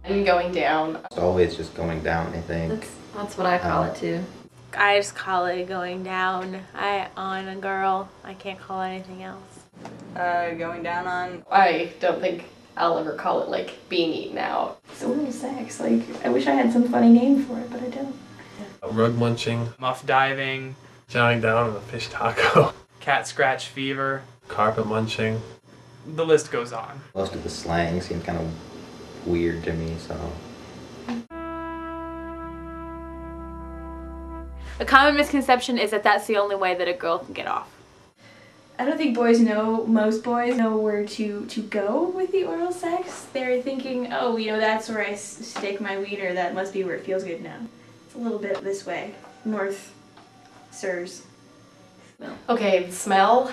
And going down. It's always just going down, I think. That's what I call it too. I just call it going down on a girl. I can't call it anything else. Going down on... I don't think I'll ever call it like being eaten out. It's oral sex. Like, I wish I had some funny name for it, but I don't. Rug munching. Muff diving. Chowing down on a fish taco. Cat scratch fever. Carpet munching. The list goes on. Most of the slang seemed kind of weird to me, so... A common misconception is that that's the only way that a girl can get off. I don't think most boys know where to go with the oral sex. They're thinking, oh, you know, that's where I stick my wiener, that must be where it feels good now. It's a little bit this way. North, sirs. No. Okay, the smell.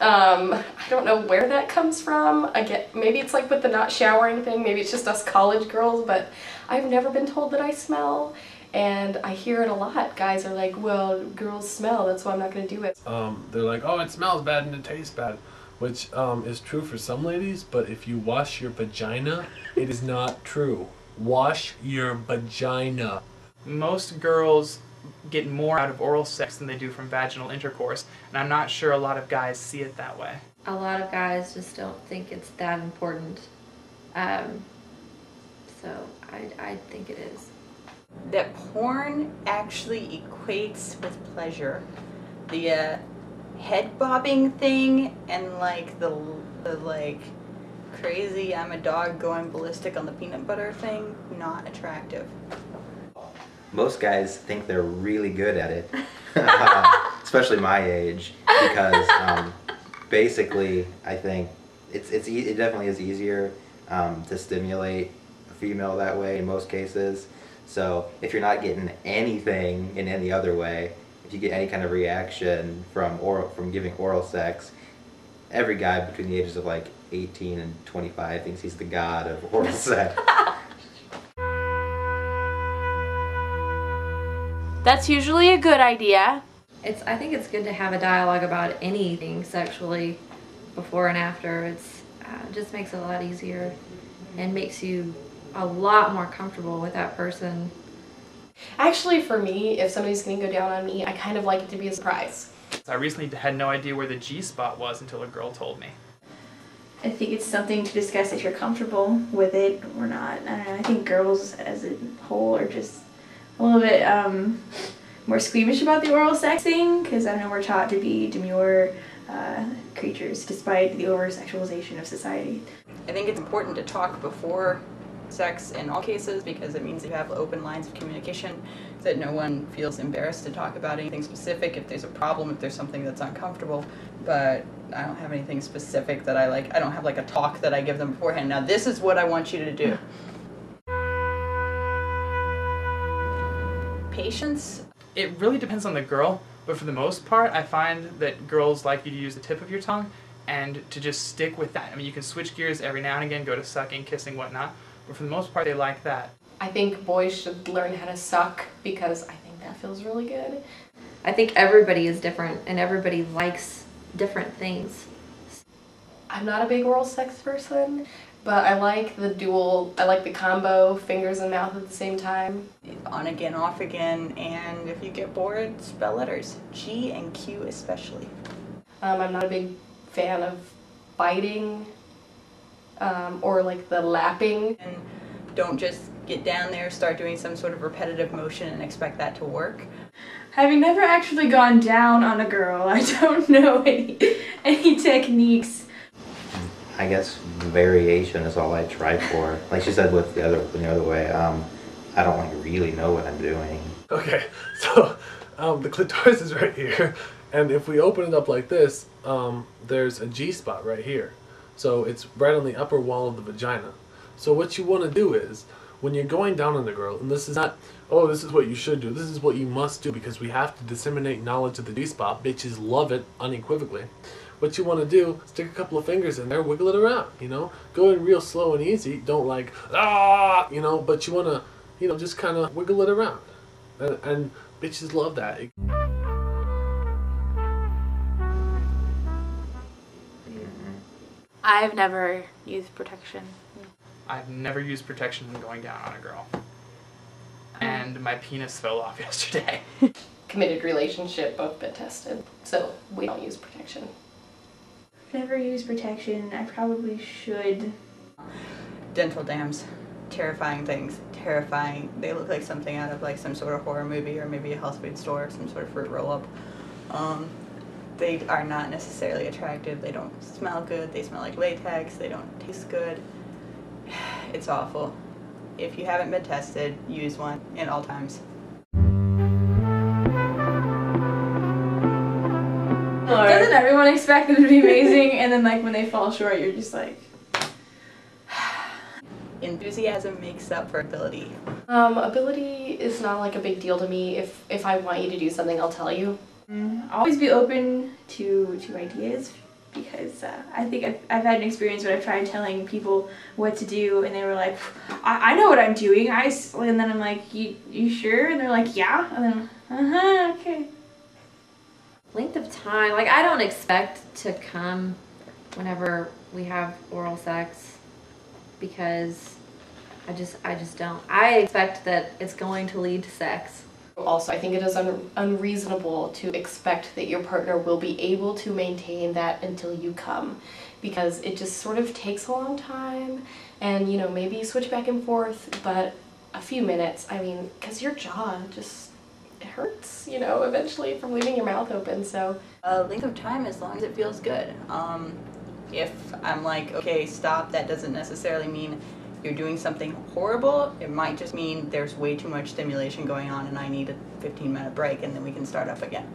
I don't know where that comes from. Again, maybe it's like with the not showering thing, maybe it's just us college girls, but I've never been told that I smell. And I hear it a lot. Guys are like, well, girls smell, that's why I'm not going to do it. They're like, oh, it smells bad and it tastes bad, which is true for some ladies, but if you wash your vagina, it is not true. Wash your vagina. Most girls get more out of oral sex than they do from vaginal intercourse, and I'm not sure a lot of guys see it that way. A lot of guys just don't think it's that important. So I think it is. That porn actually equates with pleasure. The head bobbing thing and like the like crazy I'm a dog going ballistic on the peanut butter thing, not attractive. Most guys think they're really good at it, especially my age, because basically I think it definitely is easier to stimulate a female that way in most cases. So if you're not getting anything in any other way, if you get any kind of reaction from giving oral sex, every guy between the ages of like 18 and 25 thinks he's the god of oral sex. That's usually a good idea. I think it's good to have a dialogue about anything sexually before and after. It just makes it a lot easier and makes you a lot more comfortable with that person. Actually, for me, if somebody's going to go down on me, I kind of like it to be a surprise. I recently had no idea where the G-spot was until a girl told me. I think it's something to discuss if you're comfortable with it or not. I don't know, I think girls as a whole are just a little bit more squeamish about the oral sex thing, because I don't know, we're taught to be demure creatures despite the over-sexualization of society. I think it's important to talk before sex in all cases, because it means you have open lines of communication, that no one feels embarrassed to talk about anything specific if there's a problem, if there's something that's uncomfortable. But I don't have anything specific that I don't have like a talk that I give them beforehand. Now this is what I want you to do. Patience? It really depends on the girl, but for the most part I find that girls like you to use the tip of your tongue and to just stick with that. I mean, you can switch gears every now and again, go to sucking, kissing, whatnot, but for the most part they like that. I think boys should learn how to suck because I think that feels really good. I think everybody is different and everybody likes different things. I'm not a big oral sex person, but I like the combo, fingers and mouth at the same time. On again, off again, and if you get bored, spell letters. G and Q especially. I'm not a big fan of biting or like the lapping. And don't just get down there, start doing some sort of repetitive motion and expect that to work. Having never actually gone down on a girl, I don't know any techniques. I guess variation is all I try for. Like she said with the other way, I don't like really know what I'm doing. Okay, so the clitoris is right here, and if we open it up like this, there's a G-spot right here. So it's right on the upper wall of the vagina. So what you want to do is, when you're going down on the girl, and this is not, oh, this is what you should do, this is what you must do because we have to disseminate knowledge of the G-spot. Bitches love it unequivocally. What you want to do, stick a couple of fingers in there, wiggle it around, you know? Go in real slow and easy. Don't like, ah, you know, but you want to, you know, just kind of wiggle it around. And bitches love that. I've never used protection. I've never used protection when going down on a girl. And my penis fell off yesterday. Committed relationship, both been tested, so we don't use protection. Never used protection. I probably should. Dental dams. Terrifying things. Terrifying. They look like something out of like some sort of horror movie or maybe a health food store, some sort of fruit roll-up. They are not necessarily attractive. They don't smell good. They smell like latex. They don't taste good. It's awful. If you haven't been tested, use one at all times. Doesn't everyone expect them to be amazing, and then like when they fall short, you're just like. Enthusiasm makes up for ability. Ability is not like a big deal to me. If I want you to do something, I'll tell you. Always be open to ideas, because I think I've had an experience when I've tried telling people what to do, and they were like, I know what I'm doing. And then I'm like, you sure? And they're like, yeah. And then, okay. Length of time, like I don't expect to come whenever we have oral sex, because I just don't. I expect that it's going to lead to sex. Also, I think it is unreasonable to expect that your partner will be able to maintain that until you come, because it just sort of takes a long time, and you know, maybe you switch back and forth, but a few minutes, I mean, because your jaw just, it hurts, you know, eventually from leaving your mouth open, so. Length of time as long as it feels good. If I'm like, okay, stop, that doesn't necessarily mean you're doing something horrible. It might just mean there's way too much stimulation going on and I need a 15-minute break and then we can start up again.